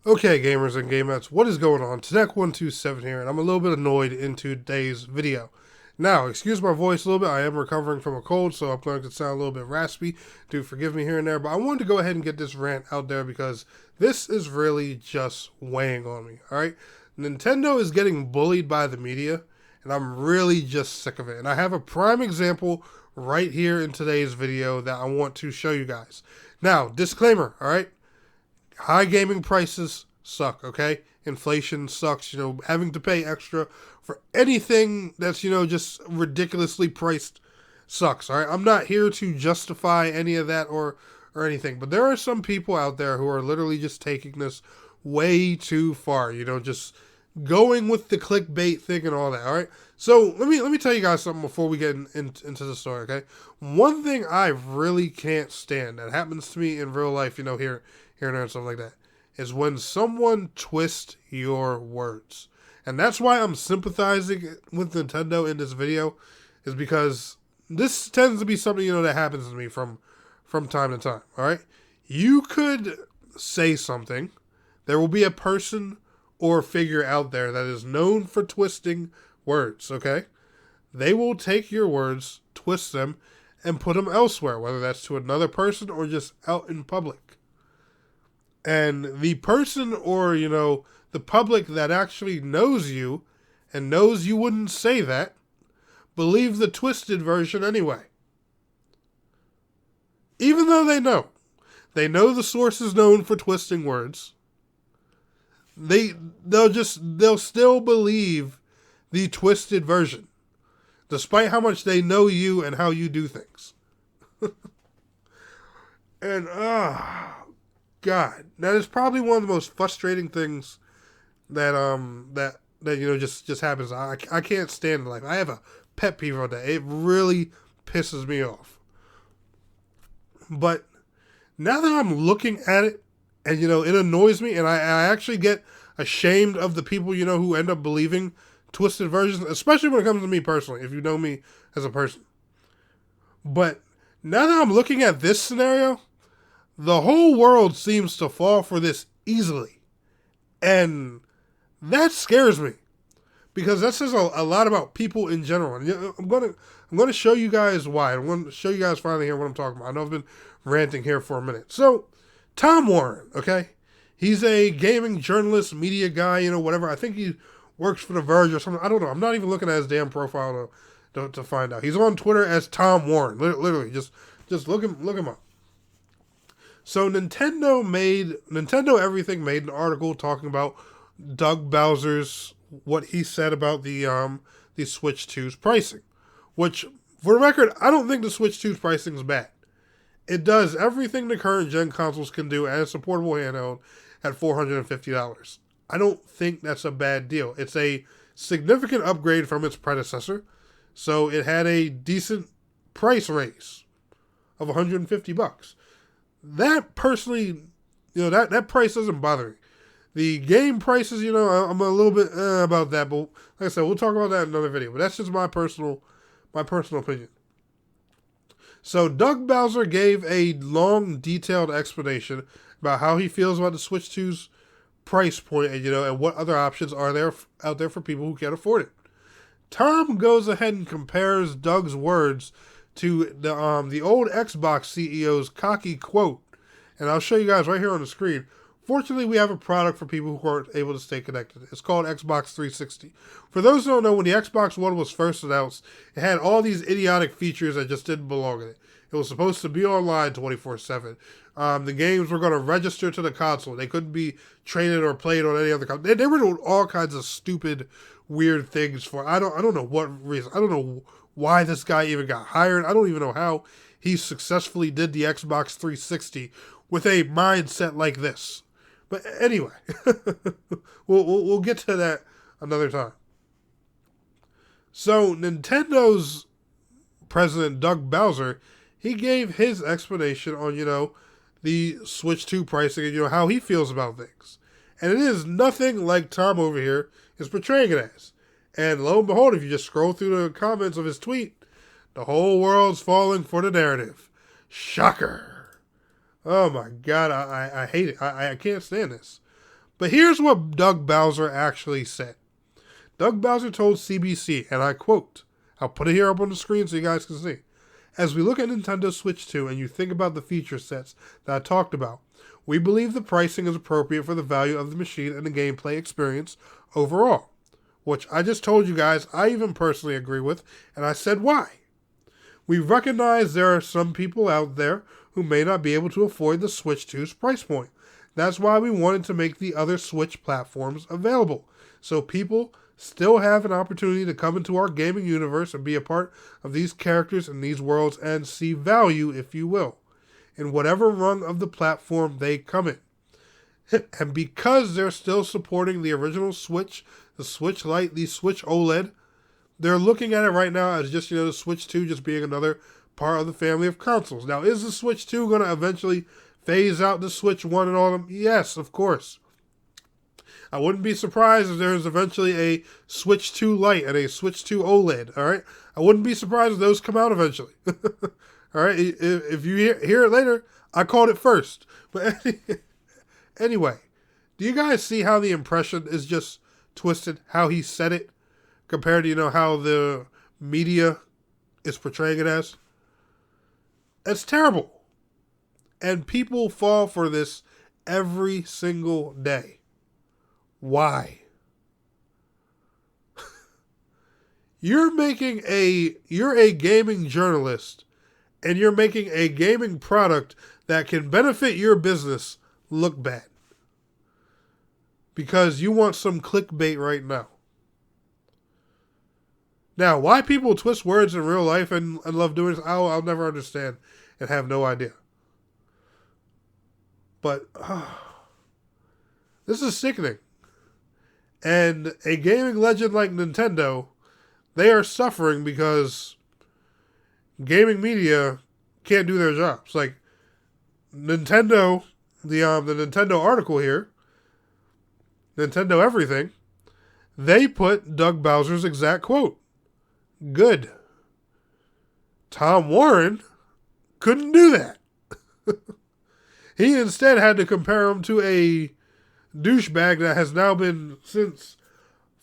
Okay, gamers and gamettes, what is going on? Tedek127 here, and I'm a little bit annoyed in today's video. Now, excuse my voice a little bit. I am recovering from a cold, so I'm going to sound a little bit raspy. Do forgive me here and there, but I wanted to go ahead and get this rant out there because this is really just weighing on me, alright? Nintendo is getting bullied by the media, and I'm really just sick of it. And I have a prime example right here in today's video that I want to show you guys. Now, disclaimer, alright? High gaming prices suck, okay? Inflation sucks, having to pay extra for anything that's, just ridiculously priced sucks, all right? I'm not here to justify any of that or anything, but there are some people out there who are literally just taking this way too far, just going with the clickbait thing and all that, all right? So let me tell you guys something before we get into the story, okay? One thing I really can't stand that happens to me in real life, here and there and stuff like that, is when someone twists your words. And that's why I'm sympathizing with Nintendo in this video, is because this tends to be something, that happens to me from time to time, alright? You could say something, there will be a person or figure out there that is known for twisting words, okay? They will take your words, twist them, and put them elsewhere, whether that's to another person or just out in public. And the person or, the public that actually knows you and knows you wouldn't say that, believe the twisted version anyway. Even though they know. They know the source is known for twisting words. They'll still believe the twisted version. Despite how much they know you and how you do things. And, God, that is probably one of the most frustrating things that just happens. I can't stand it. Like, I have a pet peeve on that. It really pisses me off. But now that I'm looking at it, and it annoys me, and I actually get ashamed of the people who end up believing twisted versions, especially when it comes to me personally. If you know me as a person, but now that I'm looking at this scenario, the whole world seems to fall for this easily. And that scares me. Because that says a lot about people in general. And I'm gonna show you guys why. I'm going to show you guys finally here what I'm talking about. I know I've been ranting here for a minute. So, Tom Warren, okay? He's a gaming journalist, media guy, whatever. I think he works for The Verge or something. I don't know. I'm not even looking at his damn profile to find out. He's on Twitter as Tom Warren. Literally, just look him up. So Nintendo Everything made an article talking about Doug Bowser's, what he said about the Switch 2's pricing. Which, for the record, I don't think the Switch 2's pricing is bad. It does everything the current gen consoles can do and it's a portable handheld at $450. I don't think that's a bad deal. It's a significant upgrade from its predecessor, so it had a decent price raise of $150. That personally, that price doesn't bother me. The game prices, I'm a little bit about that, but like I said, we'll talk about that in another video. But that's just my personal opinion. So Doug Bowser gave a long, detailed explanation about how he feels about the Switch 2's price point, and and what other options are there out there for people who can't afford it. Tom goes ahead and compares Doug's words to the old Xbox CEO's cocky quote, and I'll show you guys right here on the screen. Fortunately, we have a product for people who aren't able to stay connected. It's called Xbox 360. For those who don't know, when the Xbox One was first announced, it had all these idiotic features that just didn't belong in it. It was supposed to be online 24/7. The games were going to register to the console. They couldn't be traded or played on any other console. They were doing all kinds of stupid, weird things for. I don't know what reason. I don't know why this guy even got hired. I don't even know how he successfully did the Xbox 360 with a mindset like this. But anyway, we'll get to that another time. So Nintendo's president, Doug Bowser, he gave his explanation on, the Switch 2 pricing and, how he feels about things. And it is nothing like Tom over here is portraying it as. And lo and behold, if you just scroll through the comments of his tweet, the whole world's falling for the narrative. Shocker. Oh my God, I hate it. I can't stand this. But here's what Doug Bowser actually said. Doug Bowser told CBC, and I quote, I'll put it here up on the screen so you guys can see. As we look at Nintendo Switch 2 and you think about the feature sets that I talked about, we believe the pricing is appropriate for the value of the machine and the gameplay experience overall. Which I just told you guys I even personally agree with, and I said why. We recognize there are some people out there who may not be able to afford the Switch 2's price point. That's why we wanted to make the other Switch platforms available, so people still have an opportunity to come into our gaming universe and be a part of these characters and these worlds and see value, if you will, in whatever rung of the platform they come in. And because they're still supporting the original Switch, the Switch Lite, the Switch OLED, they're looking at it right now as just, the Switch 2 just being another part of the family of consoles. Now, is the Switch 2 going to eventually phase out the Switch 1 and all of them? Yes, of course. I wouldn't be surprised if there's eventually a Switch 2 Lite and a Switch 2 OLED, all right? I wouldn't be surprised if those come out eventually. All right? If you hear it later, I called it first. But anyway, do you guys see how the impression is just twisted, how he said it, compared to, how the media is portraying it as? It's terrible. And people fall for this every single day. Why? You're a gaming journalist, and you're making a gaming product that can benefit your business look bad. Because you want some clickbait right now. Now, why people twist words in real life and love doing this, I'll never understand and have no idea. But this is sickening. And a gaming legend like Nintendo, they are suffering because gaming media can't do their jobs. Like Nintendo, the Nintendo article here, Nintendo Everything, they put Doug Bowser's exact quote. Good. Tom Warren couldn't do that. He instead had to compare him to a douchebag that has now been since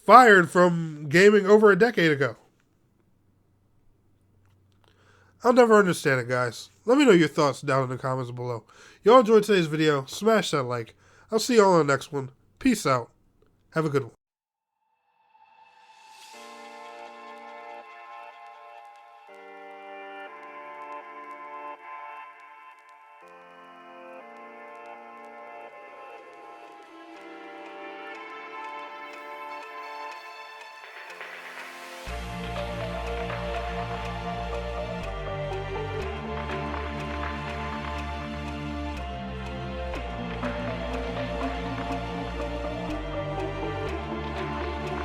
fired from gaming over a decade ago. I'll never understand it, guys. Let me know your thoughts down in the comments below. Y'all enjoyed today's video, smash that like. I'll see y'all on the next one. Peace out. Have a good one.